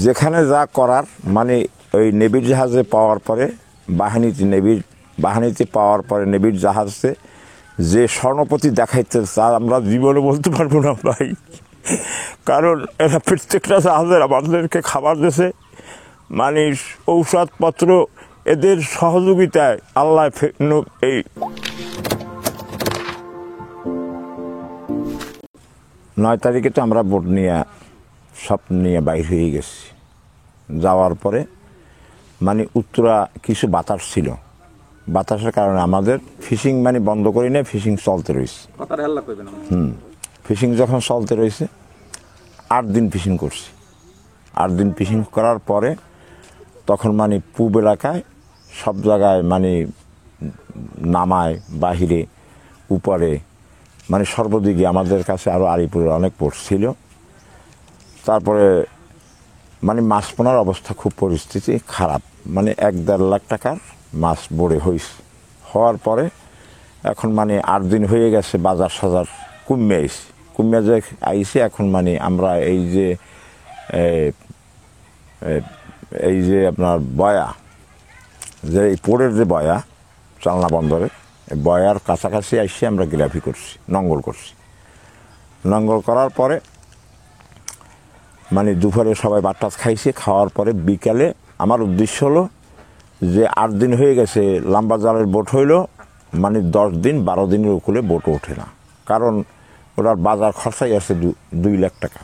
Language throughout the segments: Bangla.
যেখানে যা করার মানে ওই নেভির জাহাজে পাওয়ার পরে বাহিনীতে পাওয়ার পরে নেভির জাহাজে যে স্বর্ণপতি দেখাইতে তা আমরা জীবনে বলতে পারবো না ভাই, কারণ এরা প্রত্যেকটা জাহাজের আমাদেরকে খাবার দিয়েছে, মানে ঔষধপত্র এদের সহযোগিতায় আল্লাহ এই 9 তারিখে তো আমরা বোট নিয়ে সব নিয়ে বাইর হয়ে গেছি। যাওয়ার পরে মানে উত্তরা কিছু বাতাস ছিল, বাতাসের কারণে আমাদের ফিশিং মানে বন্ধ করি না, ফিশিং চলতে রয়েছে। ফিশিং যখন চলতে রয়েছে 8 দিন ফিশিং করছি। 8 দিন ফিশিং করার পরে তখন মানে পূব এলাকায় সব জায়গায় মানে নামায়, বাহিরে, উপরে, মানে সর্বদিকে আমাদের কাছে আরও আলিপুরের অনেক পোর্ট ছিল। তারপরে মানে মাছ পোনার অবস্থা খুব পরিস্থিতি খারাপ, মানে 1-1.5 লাখ টাকার মাছ বড়ে হওয়ার পরে এখন মানে 8 দিন হয়ে গেছে, বাজার সাজার কমে যে আইসি। এখন মানে আমরা এই যে আপনার বয়া, যে এই পোড়ের যে বয়া চালনা বন্দরে, বয়ার কাছাকাছি আইসি আমরা গ্রাফি করছি, নঙ্গল করছি। নঙ্গল করার পরে মানে দুপুরে সবাই ভাত খাইছে, খাওয়ার পরে বিকালে আমার উদ্দেশ্য হলো যে 8 দিন হয়ে গেছে লম্বা জালের বোট হইল, মানে 10 দিন 12 দিনের উপরে বোট ওঠে না, কারণ ওটার বাজার খরচাই আছে 2 লাখ টাকা।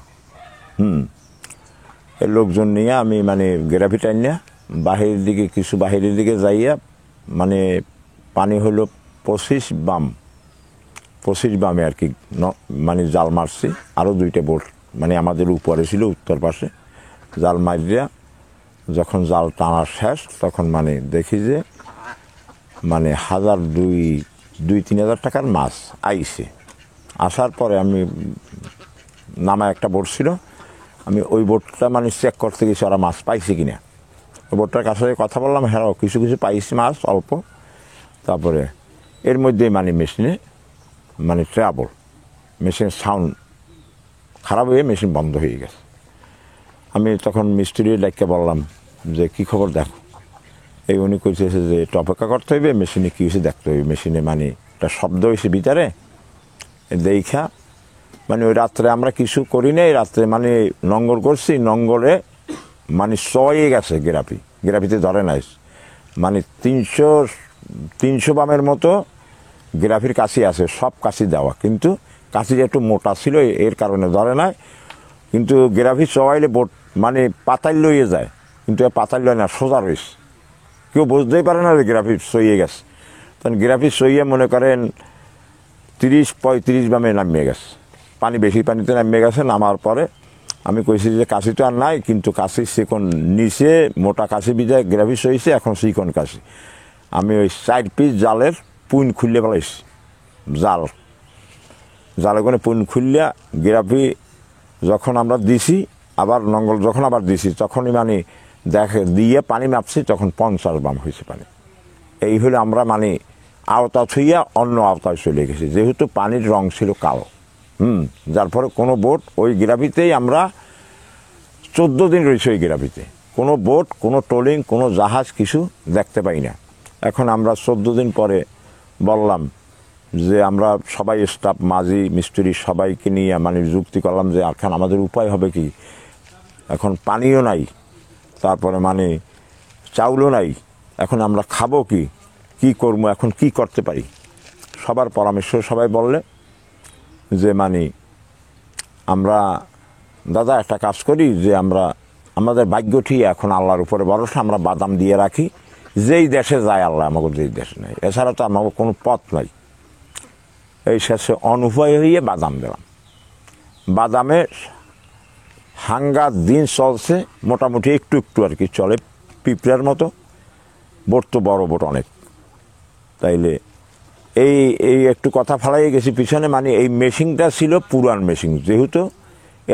এই লোকজন নিয়ে আমি মানে গ্রাফি টাইনিয়া বাহিরের দিকে যাইয়া মানে পানি হলো 25 বামে আর কি, মানে জাল মারছি। আরও 2টা বোট মানে আমাদের উপরে ছিল, উত্তর পাশে জাল মারিয়া যখন জাল টানা শেষ তখন মানে দেখি যে মানে 2,000-3,000 টাকার মাছ আইছে। আসার পরে আমি নামায় একটা বোট ছিল, আমি ওই বোটটা মানে চেক করতে গেছি ওরা মাছ পাইছে কিনা। ওই বোটটার কাছে কথা বললাম, হ্যাঁ কিছু পাইছি মাছ অল্প। তারপরে এর মধ্যে মানে মেশিনে মানে মেশিনের সাউন্ড খারাপ হয়ে মেশিন বন্ধ হয়ে গেছে। আমি তখন মিস্ত্রি ডাইকে বললাম যে কী খবর দেখো। এই উনি কইছে যে একটু অপেক্ষা করতে হইবে, মেশিনে কী হয়েছে দেখতে হইবে। মেশিনে মানে একটা শব্দ হয়েছে ভিতরে, দেখা মানে ওই রাত্রে আমরা কিছু করি নাই, রাত্রে মানে নঙ্গল করছি, নঙ্গলে মানে চয়ে গেছে গ্রাফিতে ধরে নাই, মানে 300 বামের মতো গ্রাফির কাছি আছে, সব কাছি দেওয়া, কিন্তু কাছিটা একটু মোটা ছিল, এর কারণে ধরে নাই। কিন্তু গ্রাফি চওয়াইলে বোট মানে পাতাল লইয়ে যায়, কিন্তু পাতাল লয় না, সোজা রয়েছে, কেউ বুঝতেই পারে না যে গ্রাফি চইয়ে গেছে। তখন গ্রাফি চইয়ে মনে করেন 30-35 বামে নামিয়ে গেছে, বেশি পানিতে নামিয়ে গেছে। নামার পরে আমি কইছি যে কাশি তো আর নাই, কিন্তু কাশি চিকন নিচে মোটা কাশি বিজায় গ্রাফি চইছে, এখন চিকন কাশি। আমি ওই 4 পিস জালের পুইন খুললে ফেলাইছি, জালে করে পুইন খুললিয়া গ্রাফি যখন আমরা দিছি, আবার নঙ্গল যখন আবার দিছি, তখনই মানে দিয়ে পানি মাপছি, তখন 50 বাম হয়েছে পানি। এই হলে আমরা মানে আওতা ছুঁইয়া অন্য আওতায় চলে গেছি, যেহেতু পানির রং ছিল কালো। যার ফলে কোনো বোট ওই গ্রাফিতেই আমরা 14 দিন রয়েছে ওই গ্রাফিতে, কোনো বোট, কোনো ট্রলিং, কোনো জাহাজ কিছু দেখতে পাই না। এখন আমরা 14 দিন পরে বললাম যে আমরা সবাই স্টাফ, মাঝি, মিস্ত্রি সবাইকে নিয়ে মানে যুক্তি করলাম যে এখন আমাদের উপায় হবে কি, এখন পানিও নাই, তারপরে মানে চাউলও নাই, এখন আমরা খাবো কি করবো, এখন কি করতে পারি। সবার পরামর্শ সবাই বললে যে মানে আমরা দাদা একটা কাজ করি, যে আমাদের ভাগ্য ঠিক এখন আল্লাহর উপরে ভরসা, আমরা বাদাম দিয়ে রাখি, যেই দেশে যায় আল্লাহ আমাকে, যেই দেশে নেই, এছাড়া তো আমাকে কোনো পথ নাই। এই শেষে অনুভয় হয়ে বাদাম দিলাম। বাদামে হাঙ্গার দিন চলছে, মোটামুটি একটু আর কি চলে, পিঁপড়ার মতো। বোট তো বড় বোট অনেক, তাইলে এই একটু কথা ফেলাই গেছি পিছনে, মানে এই মেশিনটা ছিল পুরান মেশিন, যেহেতু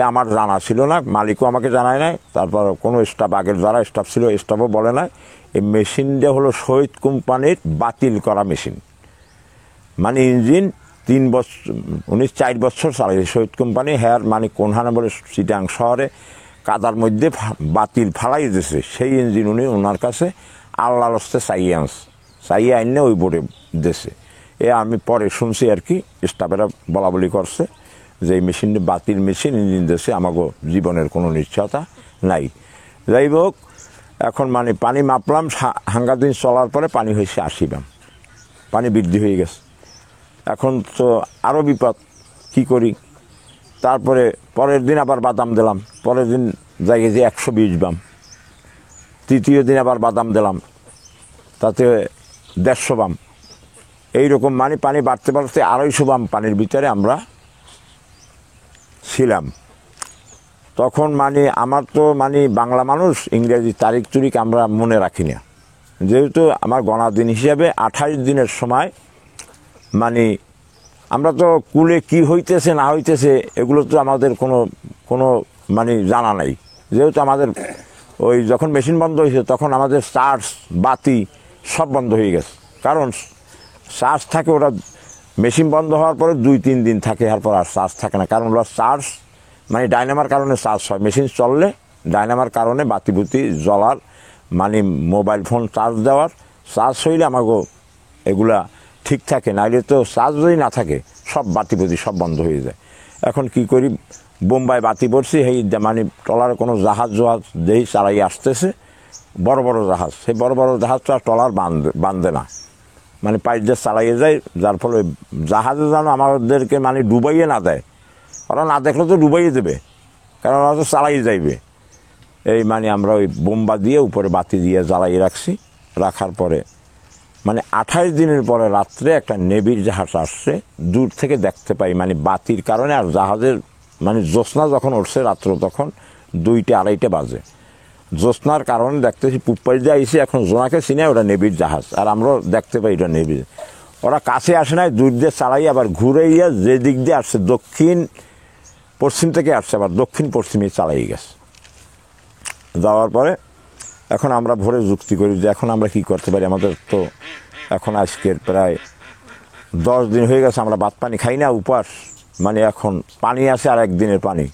আমার জানা ছিল না, মালিকও আমাকে জানায় নাই, তারপর কোনো স্টাফ, আগের যারা স্টাফ ছিল স্টাফও বলে নাই। এই মেশিনটা হলো শহীদ কোম্পানির বাতিল করা মেশিন, মানে ইঞ্জিন 3 বছর 4 বছর চালাইছে শহীদ কোম্পানি। হ্যাঁ মানে কোনখানে বলে চিটাং শহরে কাদার মধ্যে বাতিল ফালাই দিয়েছে, সেই ইঞ্জিন উনি ওনার কাছে আল্লাহর হস্তে চাইয়ে আইনে ওই বোর্ডে দিয়েছে। আমি পরে শুনছি আর কি, স্টাফেরা বলা বলি করছে যে এই মেশিনটি বাতিল মেশিন, ইঞ্জিন দিয়েছে, আমাকে জীবনের কোনো নিশ্চয়তা নাই। যাই হোক, এখন মানে পানি মাপলাম, হাঙ্গা দিন চলার পরে পানি হয়েছে 80 বাম, পানি বৃদ্ধি হয়ে গেছে। এখন তো আরও বিপদ, কি করি? তারপরে পরের দিন আবার বাদাম দিলাম, পরের দিন যাই গেছে 120 বাম, তৃতীয় দিন আবার বাদাম দিলাম, তাতে 150 বাম। এইরকম মানে পানি বাড়তে বাড়তে 250 বাম পানির ভিতরে আমরা ছিলাম। তখন মানে আমার তো মানে বাংলা মানুষ, ইংরেজি তারিখ তুরিখ আমরা মনে রাখি না, যেহেতু আমার গণা দিন হিসাবে 28 দিনের সময় মানে আমরা তো কুলে কি হইতেছে না হইতেছে এগুলো তো আমাদের কোনো মানে জানা নাই। যেহেতু আমাদের ওই যখন মেশিন বন্ধ হয়েছে তখন আমাদের চার্জ বাতি সব বন্ধ হয়ে গেছে, কারণ চার্জ থাকে ওরা মেশিন বন্ধ হওয়ার পরে 2-3 দিন থাকে, এরপর আর চার্জ থাকে না, কারণ ওরা চার্জ মানে ডাইনামার কারণে চার্জ হয়। মেশিন চললে ডাইনামার কারণে বাতি বুতি জ্বলার মানে মোবাইল ফোন চার্জ দেওয়ার, চার্জ হইলে আমাকে এগুলা ঠিক থাকে, নাইলে তো চার্জ যদি না থাকে সব বাতি বুতি সব বন্ধ হয়ে যায়। এখন কি করি, বোম্বাই বাতি পড়ছি, এই মানে ট্রলারে কোনো জাহাজ দেই চালাই আসতেছে, বড় বড় জাহাজ, সেই বড় বড় জাহাজটা ট্রলার বাঁধে না, মানে পাইপ দিয়ে চালাইয়ে যায়, যার ফলে জাহাজে যেন আমাদেরকে মানে ডুবাইয়ে না দেয়। ওরা না দেখলে তো ডুবাইয়ে দেবে, কারণ ওরা তো চালাই যাইবে। এই মানে আমরা ওই বোম্বা দিয়ে উপরে বাতি দিয়ে জ্বালাইয়ে রাখছি। রাখার পরে মানে 28 দিনের পরে রাত্রে একটা নেভির জাহাজ আসছে, দূর থেকে দেখতে পাই মানে বাতির কারণে। আর জাহাজের মানে জ্যোৎস্না যখন উঠছে রাত্র, তখন 2টা-2:30 বাজে। জ্যোৎস্নার কারণে দেখতেছি পুপ্পাই দিয়ে আইসি, এখন জোনাকে চিনে ওটা নেভির জাহাজ, আর আমরাও দেখতে পাই এটা নেভির। ওরা কাছে আসে নাই, দূর দিয়ে চালাই আবার ঘুরে গিয়ে যে দিক দিয়ে আসছে দক্ষিণ পশ্চিম থেকে আসছে, আবার দক্ষিণ পশ্চিমে চালাই গেছে। যাওয়ার পরে এখন আমরা ভোরে যুক্তি করি যে এখন আমরা কি করতে পারি, আমাদের তো এখন আজকের প্রায় 10 দিন হয়ে গেছে আমরা ভাত পানি খাই না, উপাস। মানে এখন পানি আছে আর একদিনের পানি,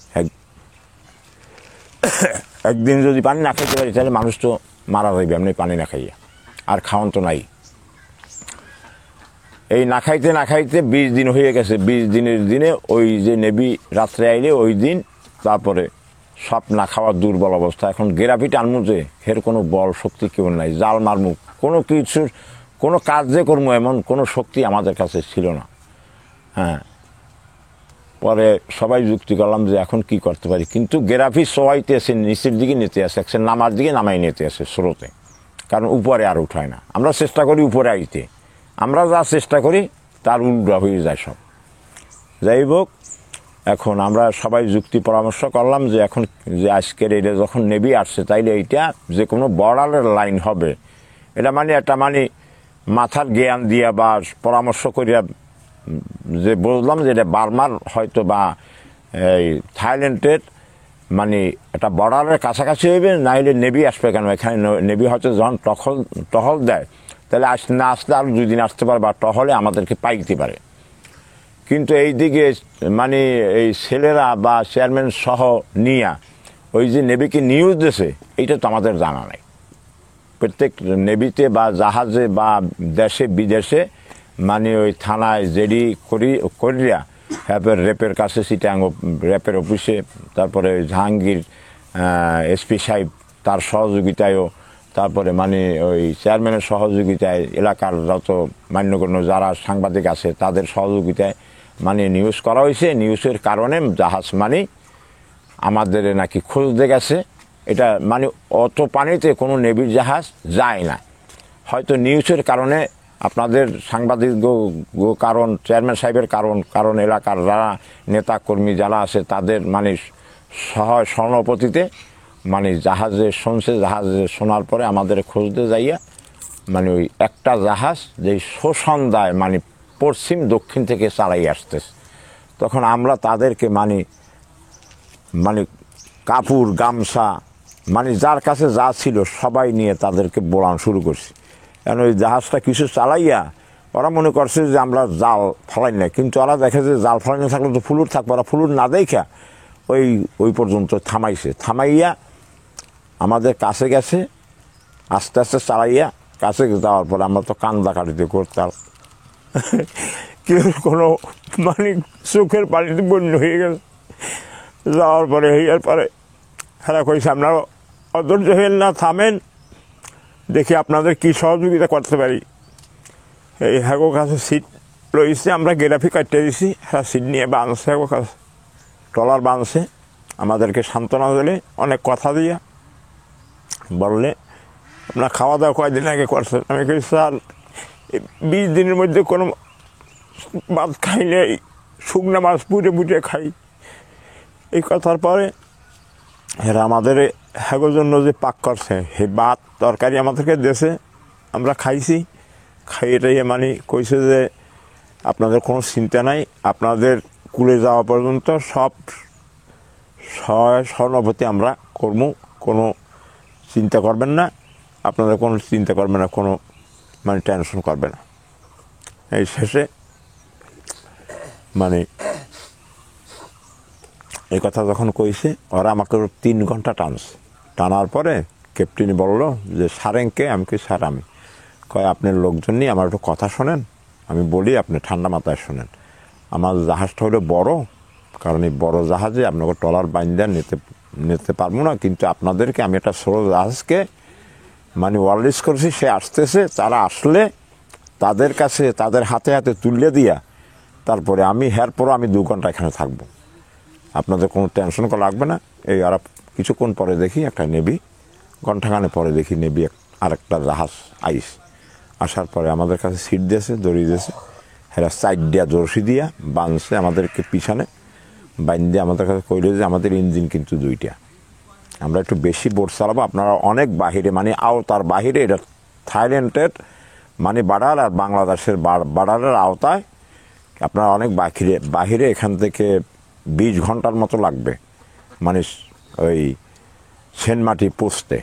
একদিন যদি পানি না খাইতে পারি তাহলে মানুষ তো মারা যাইবে এমনি পানি না খাইয়া, আর খাওয়ান তো নাই। এই না খাইতে 20 দিন হয়ে গেছে। 20 দিনের দিনে ওই যে নেবি রাত্রে আইলে ওই দিন, তারপরে সব না খাওয়ার দুর্বল অবস্থা। এখন গেরাপি টানমু যে এর কোনো বল শক্তি কেউ নাই, জাল মারমু, কোনো কিছুর কোনো কাজ যে করবো এমন কোনো শক্তি আমাদের কাছে ছিল না। হ্যাঁ, পরে সবাই যুক্তি করলাম যে এখন কি করতে পারি, কিন্তু গেরাপি সবাইতে আসে, নিচের দিকে নিতে আসে, একসে নামার দিকে নামাই নিতে আসে স্রোতে, কারণ উপরে আর উঠায় না। আমরা চেষ্টা করি উপরে আইতে, আমরা যা চেষ্টা করি তার উল্টা হয়ে যায় সব। যাই হোক, এখন আমরা সবাই যুক্তি পরামর্শ করলাম যে এখন যে আজকের এটা যখন নেভি আসছে, তাইলে এইটা যে কোনো বর্ডারের লাইন হবে, এটা মানে একটা মানে মাথার জ্ঞান দিয়া বা পরামর্শ করিয়া যে বুঝলাম যে এটা বার্মার হয়তো বা এই থাইল্যান্ডের মানে একটা বর্ডারের কাছাকাছি হইবে, নাইলে নেভি আসবে কেন এখানে। নেভি হয়তো যখন টহল দেয়, তাহলে না আসলে আরও 2 দিন আসতে পারে, বা টহলে আমাদেরকে পাইতে পারে। কিন্তু এই দিকে মানে এই ছেলেরা বা চেয়ারম্যান সহ নিয়া ওই যে নেভিকে নিউজ দিয়েছে, এইটা তো আমাদের জানা নাই। প্রত্যেক নেভিতে বা জাহাজে বা দেশে বিদেশে মানে ওই থানায় জেডি করিয়া র্যাপের কাছে চিটাং র্যাপের অফিসে, তারপরে জাহাঙ্গীর এসপি সাহেব তার সহযোগিতায়ও, তারপরে মানে ওই চেয়ারম্যানের সহযোগিতায়, এলাকার যত মান্যগণ্য যারা সাংবাদিক আছে তাদের সহযোগিতায় মানে নিউজ করা হয়েছে। নিউজের কারণে জাহাজ মানে আমাদের নাকি খুঁজতে গেছে। এটা মানে অত পানিতে কোনো নেভির জাহাজ যায় না, হয়তো নিউজের কারণে আপনাদের সাংবাদিক কারণ, চেয়ারম্যান সাহেবের কারণ এলাকার যারা নেতাকর্মী যারা আছে তাদের মানে সহানুভূতিতে মানে জাহাজে শুনছে, জাহাজে শোনার পরে আমাদের খুঁজতে যাইয়া মানে ওই একটা জাহাজ যে সন্ধ্যায় মানে পশ্চিম দক্ষিণ থেকে চালাই আসতেছে। তখন আমরা তাদেরকে মানে কাপড় গামছা মানে যার কাছে যা ছিল সবাই নিয়ে তাদেরকে বোলান শুরু করছি। কারণ ওই জাহাজটা কিছু চালাইয়া ওরা মনে করছে যে আমরা জাল ফেলাই না, কিন্তু ওরা দেখে যে জাল ফেলাই না থাকলে তো ফুলুর থাকবো, ওরা ফুলুর না দেখা ওই ওই পর্যন্ত থামাইয়া আমাদের কাছে গেছে, আস্তে আস্তে চালাইয়া কাছে যাওয়ার পরে আমরা তো কান্দাকাটিতে করতাম, কেউ কোনো মানে চোখের পানিতে বন্য হয়ে গেছে। যাওয়ার পরে হইয়ার পরে হেরা কইছে আপনারা অধৈর্য হইলেন না, থামেন, দেখি আপনাদের কী সহযোগিতা করতে পারি। এই হ্যাগো কাছে সিট লইছে, আমরা গেরাফি কাটতে দিছি, হ্যাঁ সিট নিয়ে বাঁধছে, হ্যাগো কাছে ট্রলার বাঁধছে, আমাদেরকে সান্ত্বনা দিলে, অনেক কথা দিয়া বললে আপনার খাওয়া দাওয়া কয়দিন আগে করছেন। আমি কই স্যার 20 দিনের মধ্যে কোনো ভাত খাইলে শুকনো মাছ পুড়ে খাই। এই কথার পরে এরা আমাদের হ্যাগোর জন্য যে পাক করছে সেই ভাত তরকারি আমাদেরকে দেশে, আমরা খাইছি। খাইয়ে মানে কইছে যে আপনাদের কোনো চিন্তা নাই, আপনাদের কুলে যাওয়া পর্যন্ত সব স্বর্ণপতি আমরা করবো, কোনো চিন্তা করবেন না, আপনাদের কোনো চিন্তা করবে না, কোনো মানে টেনশন করবে না। এই শেষে মানে এই কথা যখন কইছে, ওরা আমাকে 3 ঘন্টা টানার পরে ক্যাপ্টেন বললো যে সারেংকে, আমি কি স্যার আমি, কয় আপনার লোকজন নিয়ে আমার একটু কথা শোনেন, আমি বলি আপনি ঠান্ডা মাথায় শোনেন। আমার জাহাজটা হলো বড়, কারণ এই বড় জাহাজে আপনাকে ট্রলার বাইন্দা নিতে পারবো না, কিন্তু আপনাদেরকে আমি একটা ছোটো জাহাজকে মানে ওয়ারলিস করেছি, সে আসতেছে, তারা আসলে তাদের কাছে তাদের হাতে হাতে তুলে দিয়া তারপরে আমি এরপরও আমি 2 ঘন্টা এখানে থাকবো, আপনাদের কোনো টেনশন করা লাগবে না। এই আর কিছুক্ষণ পরে দেখি একটা নেভি, ঘণ্টাখানে পরে দেখি নেভি আরেকটা জাহাজ আসার পরে আমাদের কাছে সিট দিয়েছে, দড়ি দিয়েছে, হেরা সাইড দিয়া জর্সি দিয়া বাঁধছে আমাদেরকে পিছনে দিয়ে আমাদের কাছে কইল যে আমাদের ইঞ্জিন কিন্তু 2টা, আমরা একটু বেশি বোট চালাবো, আপনারা অনেক বাহিরে মানে আওতার বাহিরে, এটা থাইল্যান্ডের মানে বার্ডার আর বাংলাদেশের বার্ডারের আওতায়, আপনারা অনেক বাহিরে এখান থেকে 20 ঘন্টার মতো লাগবে মানে ওই সেনমাটি পৌঁছতে।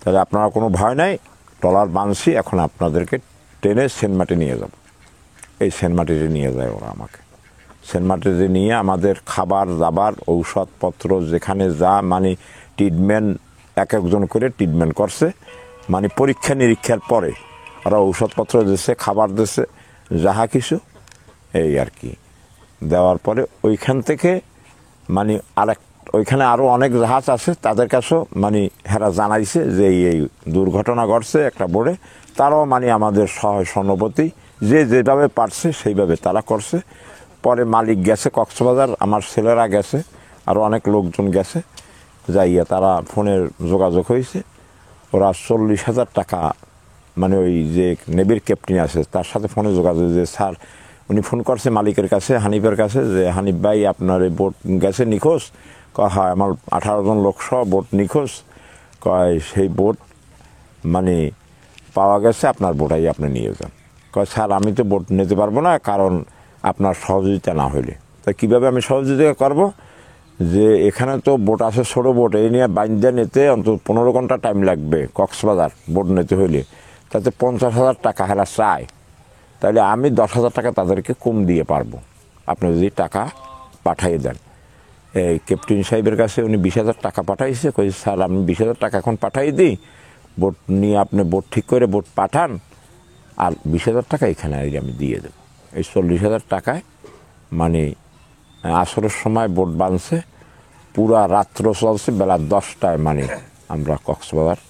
তাহলে আপনারা কোনো ভয় নাই, ট্রলার বাঁধছি, এখন আপনাদেরকে ট্রেনে সেনমাটি নিয়ে যাব। এই সেনমাটিতে নিয়ে যায় ওরা আমাকে, সেনমাটিতে নিয়ে আমাদের খাবার দাবার ঔষধপত্র যেখানে যা মানে ট্রিটমেন্ট একজন করে ট্রিটমেন্ট করছে, মানে পরীক্ষা নিরীক্ষার পরে ওরা ঔষধপত্র দিচ্ছে, খাবার দিচ্ছে, যাহা কিছু এই আর কি দেওয়ার পরে ওইখান থেকে মানে ওইখানে আরও অনেক জাহাজ আছে, তাদের কাছেও মানে হেরা জানাইছে যে এই দুর্ঘটনা ঘটছে একটা বোর্ডে, তারাও মানে আমাদের সহানুভূতি যে যেভাবে পারছে সেইভাবে তারা করছে। পরে মালিক গেছে কক্সবাজার, আমার ছেলেরা গেছে, আরও অনেক লোকজন গেছে, যাইয়া তারা ফোনের যোগাযোগ হয়েছে, ওরা 40,000 টাকা মানে ওই যে নেভির ক্যাপ্টেন আছে তার সাথে ফোনে যোগাযোগ, যে স্যার উনি ফোন করছে মালিকের কাছে, হানিফের কাছে, যে হানিফ ভাই আপনার এই বোট গেছে নিখোঁজ। কয় হয় আমার 18 জন লোক সহ বোট নিখোঁজ, কয় সেই বোট মানে পাওয়া গেছে, আপনার বোটাই আপনি নিয়ে যান। কয় স্যার আমি তো বোট নিতে পারবো না, কারণ আপনার সহযোগিতা না হইলে। তা কীভাবে আমি সহযোগিতা করব, যে এখানে তো বোট আছে ছোটো বোট, এই নিয়ে বাইন্দা নিতে অন্তত 15 ঘন্টা টাইম লাগবে কক্সবাজার বোট নিতে হইলে, তাতে 50,000 টাকা হেরা চায়, তাহলে আমি 10,000 টাকা তাদেরকে কম দিয়ে পারবো, আপনি যদি টাকা পাঠাইয়ে দেন। এই ক্যাপ্টেন সাহেবের কাছে উনি 20,000 টাকা পাঠাইছে, কই স্যার আমি 20,000 টাকা এখন পাঠাই দিই, বোট নিয়ে আপনি বোট ঠিক করে বোট পাঠান, আর 20,000 টাকা এখানে আমি দিয়ে দেবো। এই 40,000 টাকায় মানে আসরের সময় বোট বাঁধছে, পুরা রাত্র চলছে, বেলা 10টায় মানে আমরা কক্সবাজার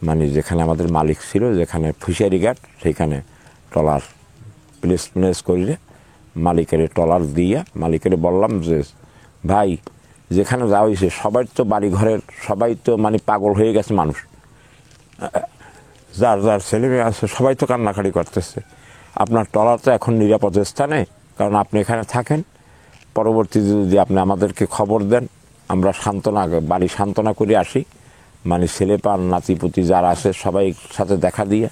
মানে যেখানে আমাদের মালিক ছিল, যেখানে ফিশারি ঘাট, সেইখানে ট্রলার প্লেস করিলে মালিকের ট্রলার দিয়ে মালিকের বললাম যে ভাই যেখানে যাওয়া হয়েছে সবাই তো বাড়ি ঘরের সবাই তো মানে পাগল হয়ে গেছে, মানুষ যার যার ছেলে মেয়ে আছে সবাই তো কান্নাকাটি করতেছে, আপনার ট্রলার তো এখন নিরাপদ স্থানে, কারণ আপনি এখানে থাকেন, পরবর্তীতে যদি আপনি আমাদেরকে খবর দেন, আমরা বাড়ি সান্ত্বনা করে আসি, মানে ছেলে পান নাতিপুতি যারা আছে সবাই সাথে দেখা দিয়ে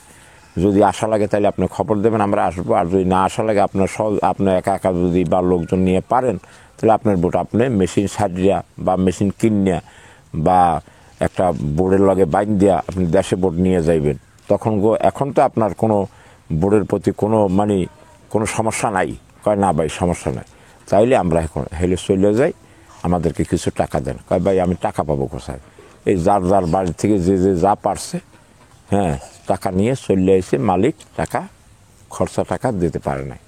যদি আশা লাগে তাহলে আপনি খবর দেবেন, আমরা আসবো, আর যদি না আশা লাগে আপনার একা একা যদি বা লোকজন নিয়ে পারেন, তাহলে আপনার বোট আপনি মেশিন সারিয়া বা মেশিন কিনিয়া বা একটা বোর্ডের লগে বাইন দিয়া আপনি দেশে বোট নিয়ে যাইবেন। তখন এখন তো আপনার কোনো বোর্ডের প্রতি কোনো মানে কোনো সমস্যা নাই। কয় না ভাই সমস্যা নাই, চাইলে আমরা এখন হেলে চলে যাই, আমাদেরকে কিছু টাকা দেন। কয় ভাই আমি টাকা পাবো কোথায়? এই যার যার বাড়ি থেকে যে যে যা পারছে, হ্যাঁ, টাকা নিয়ে চলে এসে মালিক টাকা খরচা টাকা দিতে পারে নাই।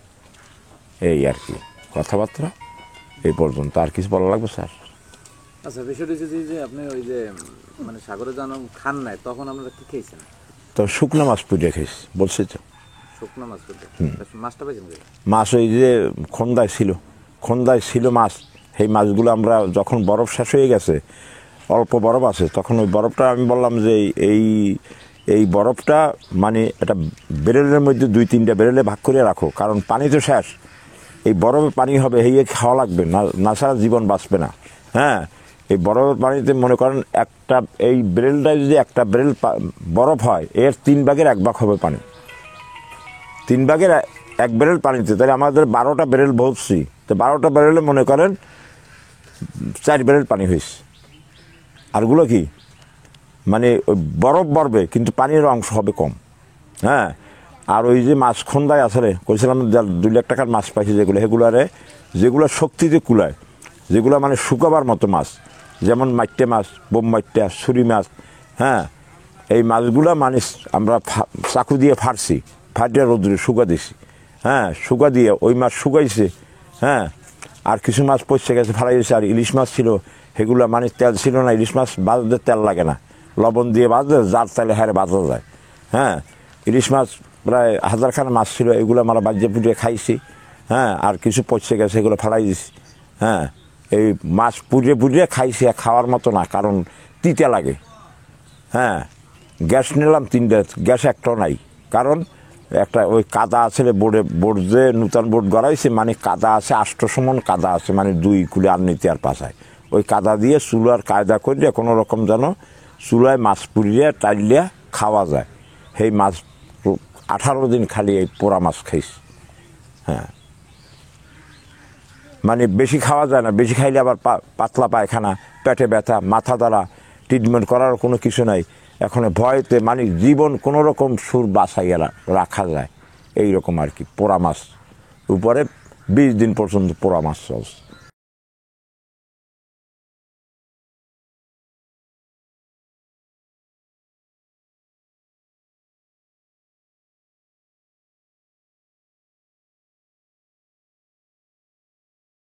এই আর কি কথাবার্তা এই পর্যন্ত। আর কিছু বলা লাগবে স্যার? আচ্ছা, বিষয়টা হচ্ছে যে আপনি ওই যে মানে সাগরে যখন খান নাই তখন আপনারা কি খেয়েছেন? তো শুকনো মাছ পুড়িয়ে খেয়েছি, বলছি তো। শুকনো মাছ করতে মাছটা পেয়েছেন? মাছ ওই যে খন্দায় ছিল মাছ। সেই মাছগুলো আমরা যখন বরফ শেষ হয়ে গেছে, অল্প বরফ আছে, তখন ওই বরফটা আমি বললাম যে এই বরফটা মানে একটা বেরেলের মধ্যে 2-3টা বেরেলে ভাগ করে রাখো, কারণ পানি তো শেষ, এই বরফের পানি হবে, এই খাওয়া লাগবে না, না ছাড়া জীবন বাঁচবে না। হ্যাঁ, এই বরফের পানিতে মনে করেন একটা এই বেরেলটায় যদি একটা বেরেল বরফ হয়, এর 3 ভাগের 1 ভাগ হবে পানি। 3 ভাগের 1 বেরেল পানিতে, তাহলে আমাদের 12টা বেরেল ভরছি, তো 12টা বেরেলে মনে করেন 4 বেরেল পানি হয়েছে। আরগুলো কি মানে ওই বরফ বাড়বে কিন্তু পানির অংশ হবে কম। হ্যাঁ, আর ওই যে মাছ খন্দায় আসলে করেছিলাম 2 লাখ টাকার মাছ পাইছি, যেগুলো শক্তিতে কুলায়, যেগুলো মানে শুকাবার মতো মাছ, যেমন মাইটে মাছ, বোমমাইটে, ছুরি মাছ। হ্যাঁ, এই মাছগুলো মানে আমরা চাকু দিয়ে ফাটিয়ে রোদ্রে শুকা দিছি। হ্যাঁ, শুকা দিয়ে ওই মাছ শুকাইছে। হ্যাঁ, আর কিছু মাছ পচে গেছে, ফালাইছে। আর ইলিশ মাছ ছিল, সেগুলো মানে তেল ছিল না, ইলিশ মাছ বাজতে তেল লাগে না, লবণ দিয়ে বাজলে যার তেলে হারে বাজা যায়। হ্যাঁ, ইলিশ মাছ প্রায় 1000খানা মাছ ছিল, এগুলো আমরা বাজিয়ে পুড়িয়ে খাইছি। হ্যাঁ, আর কিছু পচে গেছে, এগুলো ফালাই দিছি। হ্যাঁ, এই মাছ পুড়িয়ে খাইছি, খাওয়ার মতো না, কারণ তিতে লাগে। হ্যাঁ, গ্যাস নিলাম 3টা, গ্যাস একটাও নাই, কারণ একটা ওই কাদা আছে বোর্ড যে নূতন বোর্ড গড়াইছে, মানে কাদা আছে 8 সমান কাদা আছে, মানে 2 কুলে আর নিতে আর পাশায় ওই কাদা দিয়ে চুলার কায়দা করিয়া কোনো রকম যেন চুলায় মাছ পুড়িয়ে টাইলিয়া খাওয়া যায়। সেই মাছ 18 দিন খালি এই পোড়া মাছ খাইছি। হ্যাঁ, মানে বেশি খাওয়া যায় না, বেশি খাইলে আবার পাতলা পায়খানা, পেটে ব্যথা, মাথা দ্বারা ট্রিটমেন্ট করার কোনো কিছু নাই। এখন ভয়তে মানে জীবন কোনো রকম সুর বাঁচাইয়া রাখা যায়, এই রকম আর কি। পোড়া মাছ উপরে 20 দিন পর্যন্ত পোড়া মাছ চলছে।